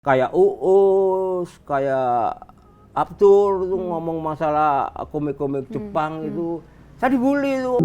Kayak Uus, kayak Abdur itu ngomong masalah komik-komik Jepang itu, saya dibully itu.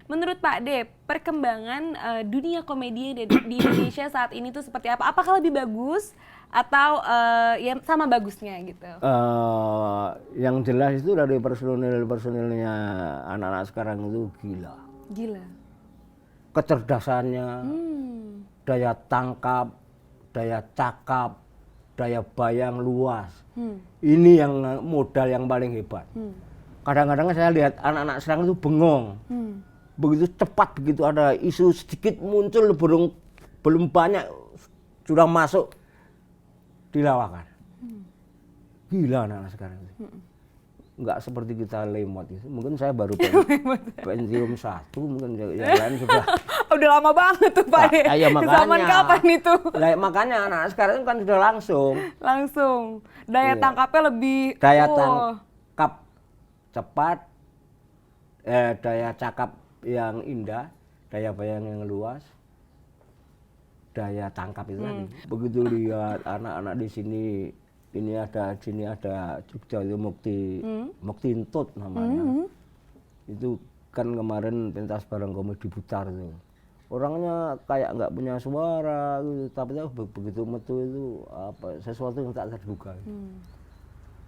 Menurut Pak D, perkembangan dunia komedi di Indonesia saat ini tuh seperti apa? Apakah lebih bagus atau ya sama bagusnya gitu? Yang jelas itu dari personilnya anak-anak sekarang itu gila. Gila. Kecerdasannya, daya tangkap, daya cakap, daya bayang luas. Ini yang modal yang paling hebat. Kadang-kadang saya lihat anak-anak sekarang itu bengong. Begitu cepat, begitu ada isu sedikit muncul, belum banyak sudah masuk dilawakan. Gila anak-anak sekarang itu. Enggak seperti kita lemot itu. Mungkin saya baru pensiun 1, mungkin yang lain sudah. Udah lama banget tuh Pak D. Ya, makanya. Zaman kapan itu? Makanya anak sekarang kan sudah langsung. Daya Iya. tangkapnya lebih. Daya tangkap cepat, daya cakap yang indah, daya bayang yang luas, daya tangkap itu tadi. Begitu lihat anak-anak di sini, ini ada Jogja itu Mukti Intut namanya. Itu kan kemarin pentas bareng komedi Butar itu. Orangnya kayak nggak punya suara gitu, tapi begitu metu itu sesuatu yang tak terduga.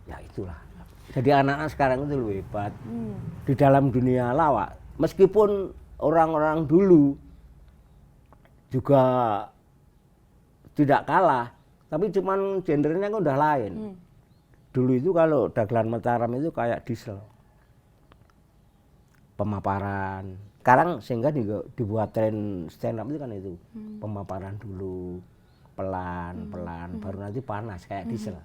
Ya itulah. Jadi anak-anak sekarang itu lebih hebat di dalam dunia lawak. Meskipun orang-orang dulu juga tidak kalah, tapi cuman gendernya kan udah lain. Dulu itu kalau dagelan Mataram itu kayak diesel, pemaparan. Sekarang sehingga dibuat tren stand up itu kan itu pemaparan dulu, pelan, baru nanti panas kayak diesel.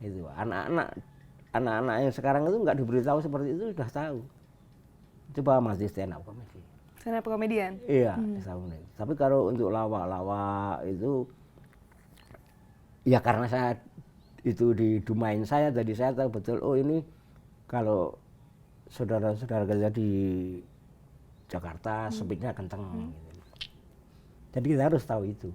Itu anak-anak yang sekarang itu nggak diberitahu seperti itu sudah tahu. Coba masih stand up komedi. Stand up komedian? Iya, tapi kalau untuk lawak-lawak itu, ya karena saya itu di domain saya, jadi saya tahu betul, oh ini kalau saudara-saudara kerja di Jakarta, speednya kenceng. Gitu. Jadi kita harus tahu itu.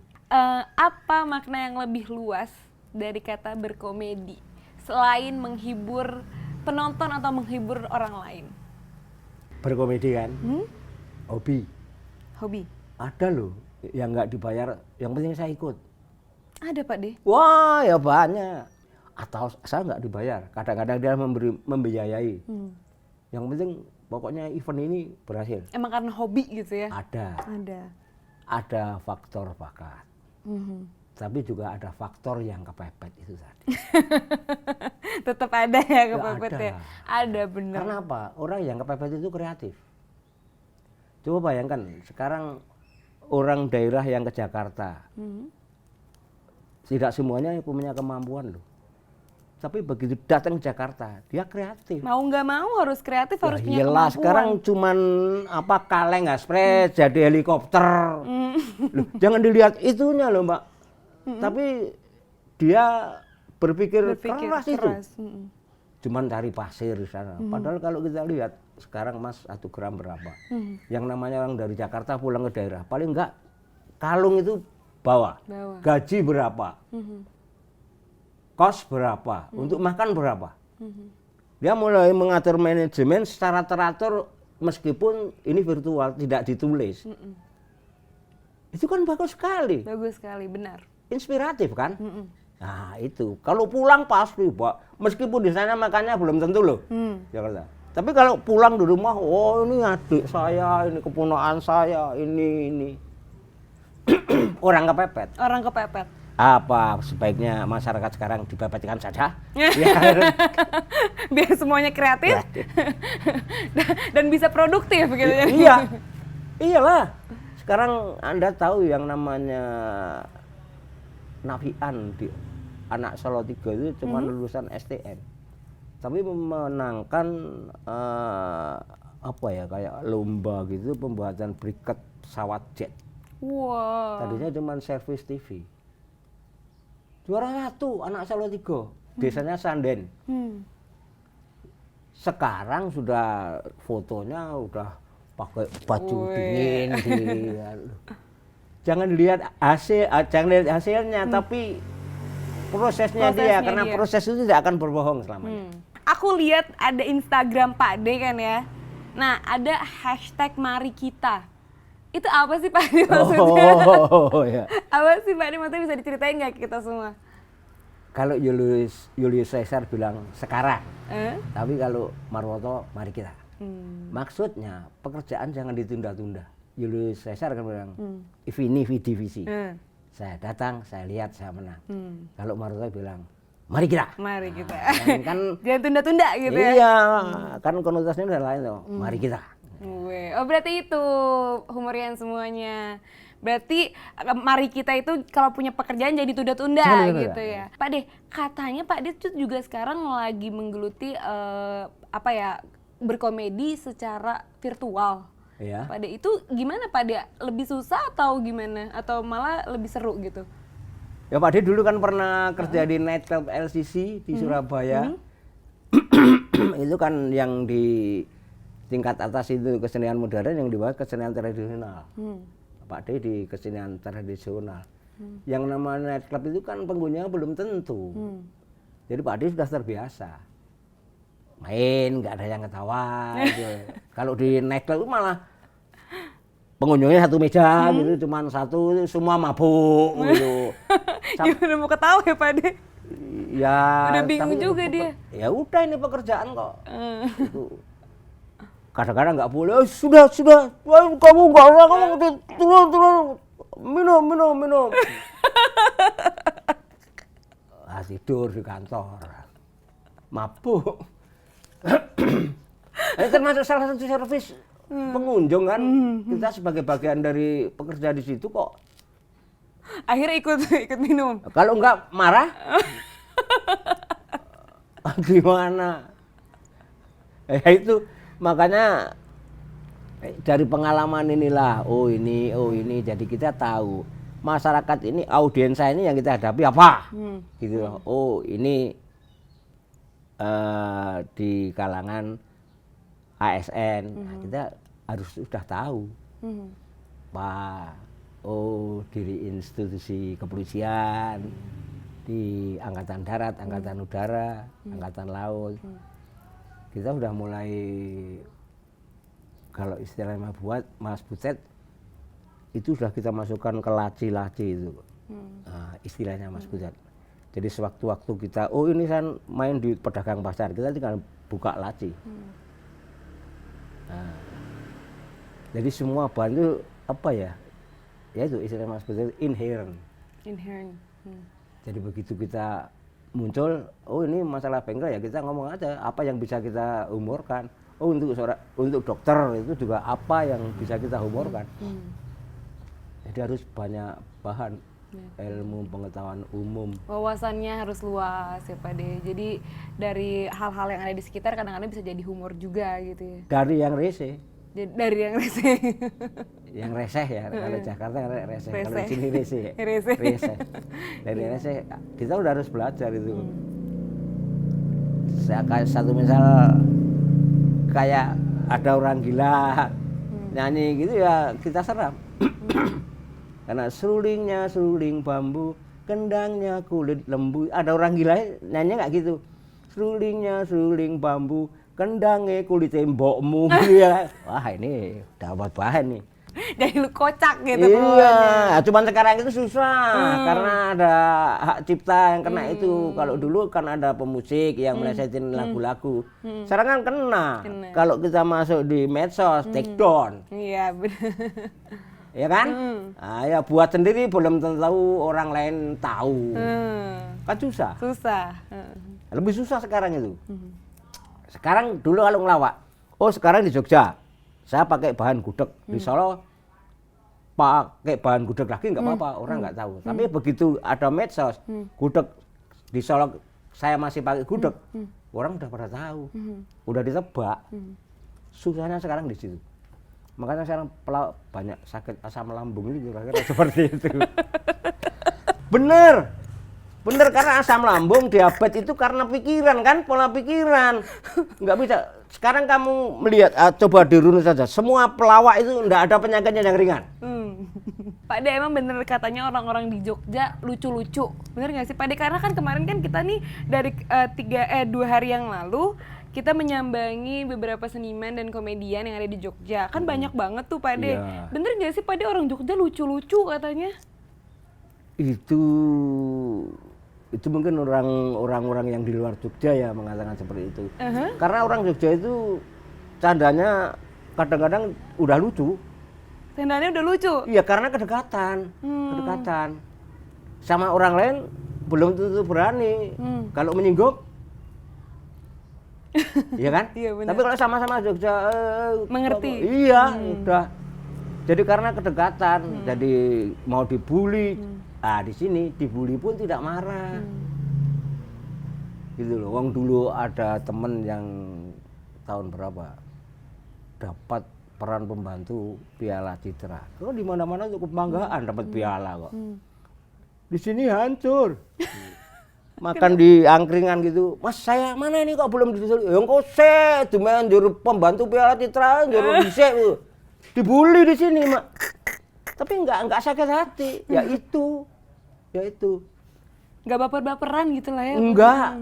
Apa makna yang lebih luas dari kata berkomedi, selain menghibur penonton atau menghibur orang lain? Berkomedi kan, hobi. Ada loh yang nggak dibayar, yang penting saya ikut. Ada Pak D? Wah ya banyak. Atau saya nggak dibayar, kadang-kadang dia membiayai. Yang penting pokoknya event ini berhasil. Emang karena hobi gitu ya? Ada faktor bakat. Tapi juga ada faktor yang kepepet itu tadi. Tetap ada ya kepepet ya? Ada bener. Karena apa? Orang yang kepepet itu kreatif. Coba bayangkan, sekarang orang daerah yang ke Jakarta, tidak semuanya punya kemampuan loh. Tapi begitu datang ke Jakarta, dia kreatif. Mau nggak mau harus kreatif, harus punya iyalah, kemampuan. sekarang cuman kaleng spray jadi helikopter. Loh, jangan dilihat itunya loh Mbak. Tapi dia berpikir keras itu. Cuman cari pasir di sana. Padahal kalau kita lihat sekarang Mas 1 gram berapa? Yang namanya orang dari Jakarta pulang ke daerah, paling enggak kalung itu bawa. Gaji berapa? Kos berapa? Untuk makan berapa? Dia mulai mengatur manajemen secara teratur meskipun ini virtual, tidak ditulis. Itu kan bagus sekali. Bagus sekali, benar. Inspiratif kan? Nah itu, kalau pulang pasti Pak, meskipun di sana makannya belum tentu loh, Jakarta. Tapi kalau pulang di rumah, oh ini adik saya, ini keponakan saya, ini. Orang kepepet. Apa sebaiknya masyarakat sekarang dipepetkan saja? Biar semuanya kreatif dan bisa produktif gitu ya. Iya, iyalah. Sekarang Anda tahu yang namanya Nafian di anak Solo 3 itu cuma lulusan STM. tapi memenangkan apa ya, kayak lomba gitu pembuatan briket pesawat jet. Wow. Tadinya cuma servis TV. Juara 1 anak Salatiga, desanya Sanden. Sekarang sudah fotonya udah pakai baju dingin jangan lihat hasilnya, tapi prosesnya dia, karena proses itu tidak akan berbohong selamanya. Aku lihat ada Instagram Pak D kan ya. Nah, ada hashtag Mari Kita. Itu apa sih Pak D maksudnya? Ya. Apa sih Pak D maksudnya, bisa diceritain nggak ke kita semua? Kalau Julius Caesar bilang sekarang, tapi kalau Marwoto mari kita. Maksudnya pekerjaan jangan ditunda-tunda. Julius Caesar kan bilang, vini vidi vici. Saya datang, saya lihat, saya menang. Kalau Marwoto bilang, mari kita. Mari kita. Kan Jangan tunda-tunda gitu ya. Iya, kan konotasinya udah lain tuh. Mari kita. Oh, berarti itu humorian semuanya. Berarti mari kita itu kalau punya pekerjaan jadi tunda-tunda gitu ya. Pak De, katanya Pak De tuh juga sekarang lagi menggeluti apa ya, berkomedi secara virtual. Iya. Pak De, itu gimana Pak De? Lebih susah atau gimana? Atau malah lebih seru gitu? Ya Pak De dulu kan pernah kerja di nightclub LCC di Surabaya. Itu kan yang di tingkat atas itu kesenian modern, yang di bawah kesenian tradisional. Pak D di kesenian tradisional. Yang namanya nightclub itu kan pengunjungnya belum tentu. Jadi Pak D sudah terbiasa. Main, nggak ada yang ketawa. Gitu. Kalau di nightclub itu malah pengunjungnya satu meja gitu, cuma satu, semua mabuk gitu. Gimana mau ketawa ya Pak D? Ya, udah bingung juga dia. Ya udah, ini pekerjaan kok. Itu. Kadang-kadang nggak boleh, sudah, kamu nggak usah, kamu turun, minum. Tidur di kantor, mabuk. Ini termasuk salah satu servis pengunjung kan, kita sebagai bagian dari pekerja di situ kok. Akhirnya ikut minum. Kalau nggak marah, gimana? Ya itu. Makanya dari pengalaman inilah, oh ini, jadi kita tahu masyarakat ini, audiensa ini yang kita hadapi apa, gitu loh. Oh ini di kalangan ASN, nah, kita harus sudah tahu, oh dari institusi kepolisian, di angkatan darat, angkatan udara, angkatan laut. Kita udah mulai, kalau istilahnya buat Mas Butet, itu sudah kita masukkan ke laci-laci itu. Nah, istilahnya Mas Butet. Jadi sewaktu-waktu kita, oh ini kan main di pedagang pasar, kita tinggal buka laci. Nah, jadi semua bahan itu apa ya? Ya itu istilahnya Mas Butet, inherent. Jadi begitu kita muncul, oh ini masalah bengkel, ya kita ngomong aja apa yang bisa kita humorkan. Oh untuk dokter itu juga apa yang bisa kita humorkan. Jadi harus banyak bahan, ilmu pengetahuan umum. Wawasannya harus luas ya Pak De. Jadi dari hal-hal yang ada di sekitar kadang-kadang bisa jadi humor juga gitu ya. Dari yang rese. Dari yang rese. Yang reseh ya, kalau Jakarta reseh, kalau di sini rese. Rese. Dari rese kita udah harus belajar itu. Satu misal kayak ada orang gila nyanyi gitu ya kita serap. Karena serulingnya seruling bambu, kendangnya kulit lembu. Ada orang gila nyanyi nggak gitu. Serulingnya seruling bambu, kendangnya kulit mbokmu ya. Wah ini dapat bahan nih. Jadi lu kocak gitu. Iya, cuman sekarang itu susah karena ada hak cipta yang kena itu. Kalau dulu kan ada pemusik yang melesetin lagu-lagu. Sekarang kan kena. Kalau kita masuk di medsos, take down. Iya benar. Ya kan? Nah, ya buat sendiri belum tentu tahu orang lain tahu. Kan susah. Lebih susah sekarang itu. Sekarang dulu kalau ngelawak, oh sekarang di Jogja saya pakai bahan gudeg, di Solo pakai bahan gudeg lagi nggak apa-apa, orang nggak tahu. Tapi begitu ada medsos, gudeg di Solo saya masih pakai gudeg, orang udah pada tahu, udah ditebak. Susahnya sekarang di situ. Makanya sekarang banyak sakit asam lambung itu kira-kira seperti itu. Bener karena asam lambung, diabetes itu karena pikiran kan, pola pikiran. Nggak bisa. Sekarang kamu melihat, coba dirunut saja, semua pelawak itu nggak ada penyakitnya yang ringan. Pak De, emang bener katanya orang-orang di Jogja lucu-lucu, bener nggak sih Pak De? Karena kan kemarin kan kita nih dari 2 hari yang lalu kita menyambangi beberapa seniman dan komedian yang ada di Jogja, kan banyak banget tuh Pak De. Iya. Bener nggak sih Pak De orang Jogja lucu-lucu katanya? Itu mungkin orang-orang yang di luar Jogja ya mengatakan seperti itu. Karena orang Jogja itu candanya kadang-kadang udah lucu. Tendanya udah lucu. Iya, karena kedekatan. Sama orang lain belum tentu berani. Kalau menyinggung, iya kan? Iya, benar. Tapi kalau sama-sama Jogja, Mengerti. Iya, udah. Jadi karena kedekatan, jadi mau dibully. Di sini dibully pun tidak marah. Gitu loh. Wong dulu ada temen yang tahun berapa dapat peran pembantu Piala Citra. Kalau di mana-mana cukup kebanggaan dapat piala kok. Di sini hancur. Makan di angkringan gitu. Mas, saya mana ini kok belum disuruh? Yang kok dimain juru pembantu Piala Citra, juru dhisik lu. Dibully di sini, Mak. Tapi enggak sakit hati. Ya itu. Nggak baper-baperan gitu lah ya? Enggak.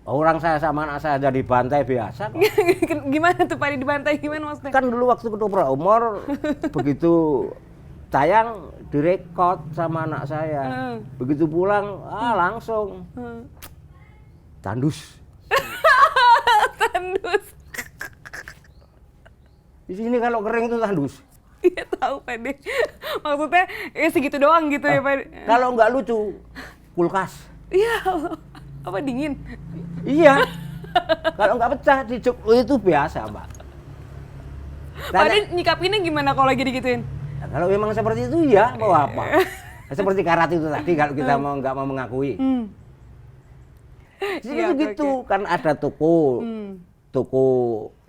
Orang saya sama anak saya jadi bantai biasa kok. Gimana tuh Pak De, dibantai gimana maksudnya? Kan dulu waktu ketoprak umur begitu tayang direkod sama anak saya. Begitu pulang langsung tandus. Tandus. Di sini kalau kering itu tandus. Iya tahu Pak De. Maksudnya segitu doang gitu ya Pak De. Kalau nggak lucu, kulkas. Iya. Apa dingin? Iya. Kalau nggak pecah di jok itu biasa, Mbak. Pak De nyikapinnya gimana kalau lagi digituin? Nah, kalau memang seperti itu ya mau apa? Seperti karat itu tadi kalau kita nggak mau mengakui. Jadi Iya, gitu kan ada toko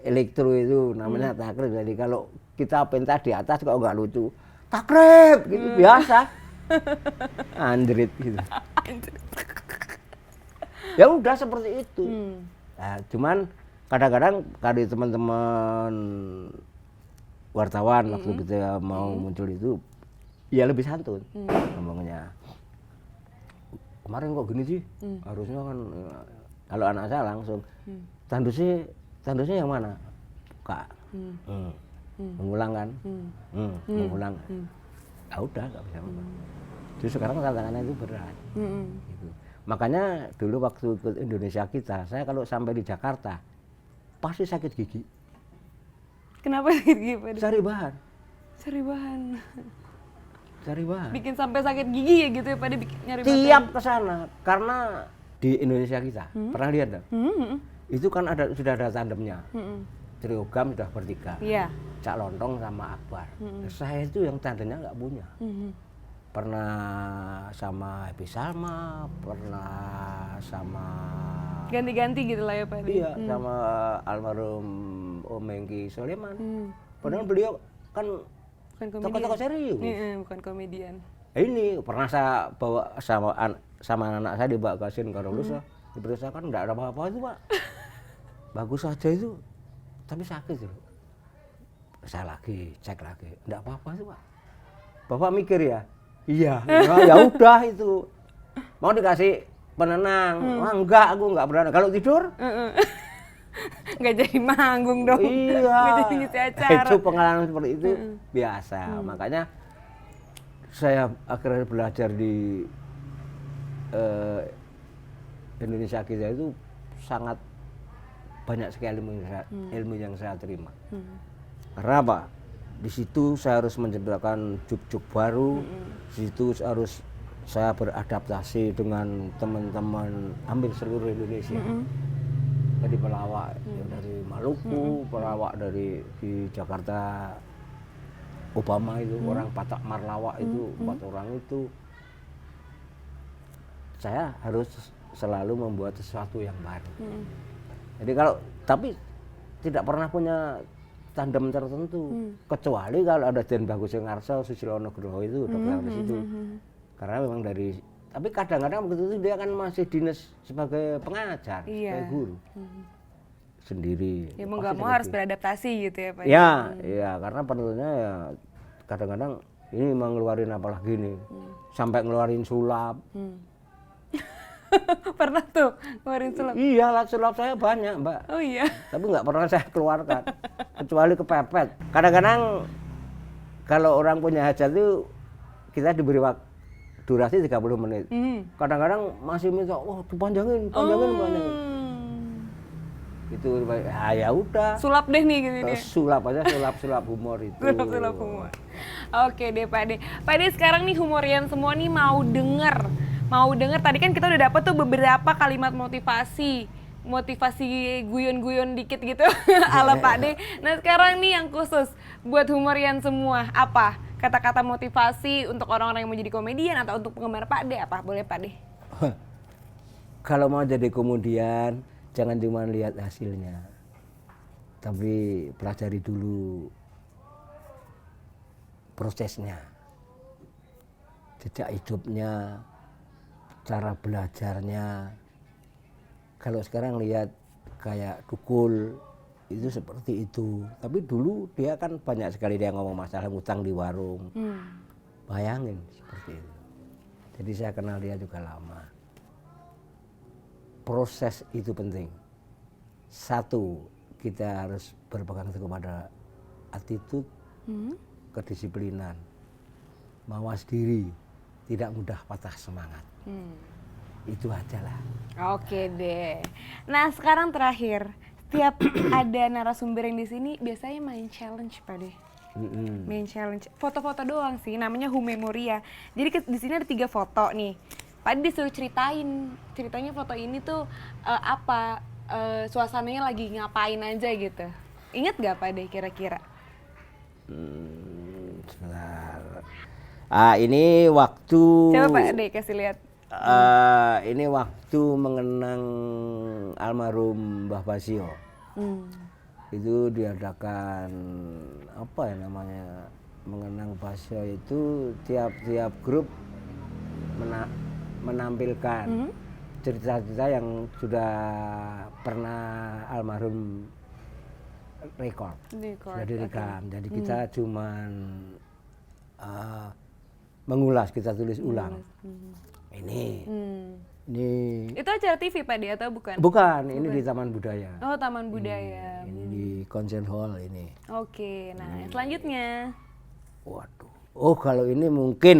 elektro itu namanya takrib. Jadi kalau kita pentas di atas kalau nggak lucu, takrib gitu biasa. Anjrit gitu. Ya udah seperti itu. Nah, cuman kadang-kadang kali teman-teman wartawan waktu kita mau muncul itu ya lebih santun ngomongnya. Kemarin kok gini sih? Harusnya kan kalau anak saya langsung tandusnya yang mana? Buka. Mengulang kan? Mengulang. Ya udah nggak bisa apa. Jadi sekarang tantangannya itu berat. Gitu. Makanya dulu waktu ke Indonesia kita, saya kalau sampai di Jakarta pasti sakit gigi. Kenapa sakit gigi Pak De? Cari bahan. Bikin sampai sakit gigi ya gitu ya Pak De, nyari Tiap ke sana karena di Indonesia kita pernah lihat dong? Itu kan sudah ada tandemnya. Triogam sudah bertiga. Iya. Cak Lontong sama Akbar. Saya itu yang tandemnya nggak punya. Pernah sama Happy Salma, pernah sama ganti-ganti gitu lah ya Pak De. Iya, sama almarhum Om Mengki Soleman. Padahal beliau kan Bukan komedian. tokoh-tokoh serius. Bukan komedian. Ini pernah saya bawa sama anak saya dibawa ke Sin Karolus, diperiksa kan enggak ada apa-apa itu, Pak. Bagus saja itu. Tapi sakit loh. Saya lagi cek lagi, enggak apa-apa itu, Pak. Bapak mikir ya? Iya. Ya udah itu. Mau dikasih penenang. Wah, enggak, aku enggak berani. Kalau tidur? Nggak jadi manggung dong. Iya. Nggak jadi ngisi acara. Itu pengalaman seperti itu biasa. Makanya saya akhirnya belajar di Indonesia kita itu sangat banyak sekali ilmu yang saya terima. Karena apa? Di situ saya harus menciptakan juk-juk baru. Di situ harus saya beradaptasi dengan teman-teman hampir seluruh Indonesia. Jadi pelawak dari Maluku, pelawak dari di Jakarta, Obama itu, orang Batak Marlawak itu, 4 orang itu. Saya harus selalu membuat sesuatu yang baru. Jadi kalau tapi tidak pernah punya tandem tertentu, kecuali kalau ada Den Bagus Ngarso, Susilo Nugroho itu dokter di situ. Karena memang dari, tapi kadang-kadang begitu itu dia kan masih dinas sebagai pengajar, sebagai guru sendiri. Ya mau nggak mau harus beradaptasi gitu ya Pak. Ya, ya karena penentunya ya kadang-kadang ini memang ngeluarin apalagi nih, sampai ngeluarin sulap. Pernah tuh ngeluarin sulap? Iya, sulap saya banyak Mbak. Oh iya. Tapi nggak pernah saya keluarkan, kecuali kepepet. Kadang-kadang kalau orang punya hajat itu kita diberi waktu durasi 30 menit. Kadang-kadang masih minta, wah panjangin. Itu ya udah. Sulap deh nih gitu dia. Sulap aja, sulap humor itu. Sulap humor. Oke deh Pak De. Pak De sekarang nih Humorian semua nih mau denger tadi kan kita udah dapet tuh beberapa kalimat motivasi guyon-guyon dikit gitu ala Pak De. Nah sekarang nih yang khusus buat Humorian semua apa kata-kata motivasi untuk orang-orang yang mau jadi komedian atau untuk penggemar Pak De, apa boleh Pak De? Kalau mau jadi komedian jangan cuma lihat hasilnya, tapi pelajari dulu prosesnya, jejak hidupnya, cara belajarnya. Kalau sekarang lihat kayak Dukul itu seperti itu, tapi dulu dia kan banyak sekali dia ngomong masalah ngutang di warung. Bayangin seperti itu. Jadi saya kenal dia juga lama. Proses itu penting. Satu, kita harus berpegang teguh pada attitude, kedisiplinan, mawas diri, tidak mudah patah semangat. Itu aja lah. Oke deh. Nah sekarang terakhir, setiap ada narasumber yang di sini biasanya main challenge Pak De. Main challenge, foto-foto doang sih, namanya Humemoria. Jadi di sini ada 3 foto nih. Pak De disuruh ceritanya foto ini tuh apa, suasananya lagi ngapain aja gitu. Ingat gak Pak De kira-kira? Sebentar. Ini waktu. Coba Pak De kasih lihat. Ini waktu mengenang almarhum Mbah Basio. Itu diadakan apa ya namanya, mengenang Basio itu tiap grup menampilkan cerita-cerita yang sudah pernah almarhum record. Sudah direkam. Jadi kita cuman mengulas, kita tulis ulang. Ini itu acara TV Pak De atau bukan? Bukan, ini di Taman Budaya. Oh Taman Budaya. Ini di Concert Hall ini. Oke, nah selanjutnya. Waduh, oh kalau ini mungkin.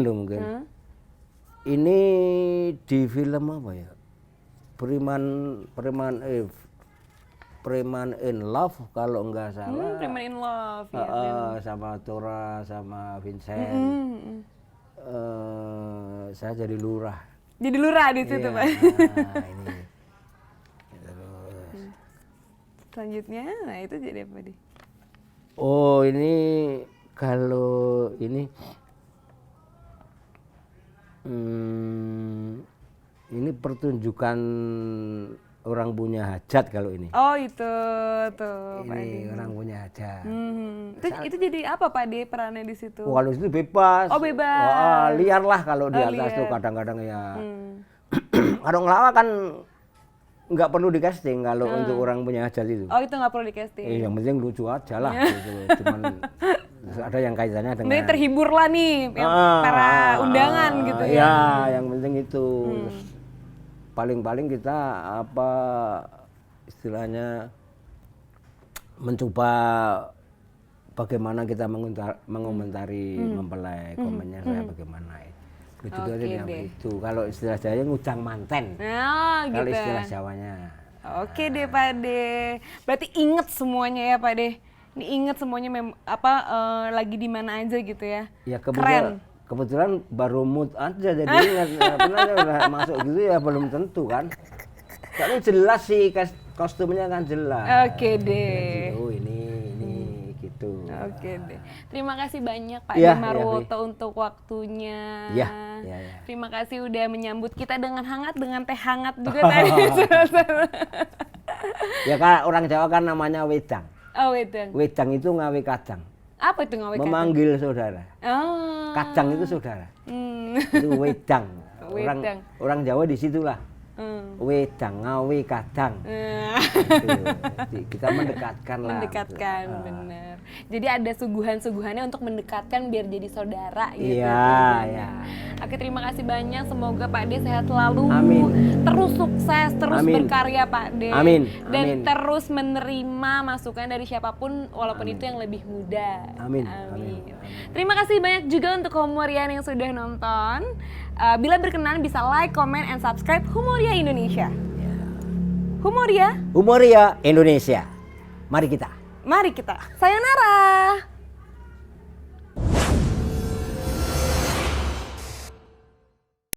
Ini di film apa ya? Preman in Love kalau nggak salah. Preman in Love ya. Sama Tora sama Vincent. Saya jadi lurah. Jadi lurah di situ Pak. Ini. Selanjutnya, nah itu jadi apa nih? Oh ini kalau ini pertunjukan orang punya hajat kalau ini. Oh itu tuh Pak De. Ini orang punya hajat. Itu jadi apa Pak De perannya di situ? Kalau itu bebas. Oh bebas. Liar lah kalau di atas tuh kadang-kadang ya. Kalau ngelawak kan nggak perlu di casting kalau untuk orang punya hajat itu. Oh itu nggak perlu di casting. Yang penting lucu aja lah. Gitu. Cuman ada yang kaitannya dengan. Ini terhibur lah nih para undangan gitu ya. Ya yang penting itu. Paling-paling kita apa istilahnya mencoba bagaimana kita mengomentari mempelai komennya saya bagaimana itu aja yang itu. Kalau istilah Jawanya ngujang manten. Gitu. Kalau istilah Jawanya. Oke deh Pak De. Berarti inget semuanya ya Pak De. Ini inget semuanya lagi di mana aja gitu ya. Ya keren. Kebetulan baru mood aja jadi ingat. Pernah udah masuk gitu ya belum tentu kan. Tapi jelas sih kostumnya kan jelas. Oke deh. Oh ini gitu. Oke deh. Terima kasih banyak Pak De Marwoto untuk waktunya. Ya. Ya, ya. Terima kasih udah menyambut kita dengan hangat, dengan teh hangat juga tadi. Ya kan orang Jawa kan namanya wedang. Oh, wedang. Wedang itu ngawe kadang. Apa itu ngawe kadang? Memanggil saudara. Oh. Kadang itu saudara. Hmm. Itu wedang. Wedang. Orang Jawa di situlah. Hmm. Wedang, ngawe kadang. Gitu. Kita mendekatkan lah. Mendekatkan, bener. Jadi ada suguhan-suguhannya untuk mendekatkan biar jadi saudara gitu. Iya, tujuannya. iya. Oke, terima kasih banyak. Semoga Pak D sehat selalu. Amin. Terus sukses, terus Amin. berkarya Pak D. Amin. Dan Amin. terus menerima masukan dari siapapun walaupun itu yang lebih muda. Amin. Amin. Amin. Terima kasih banyak juga untuk Humorian yang sudah nonton. Bila berkenan bisa like, comment, and subscribe Humoria Indonesia. Humoria, Humoria Indonesia. Mari kita. mari kita sayonara.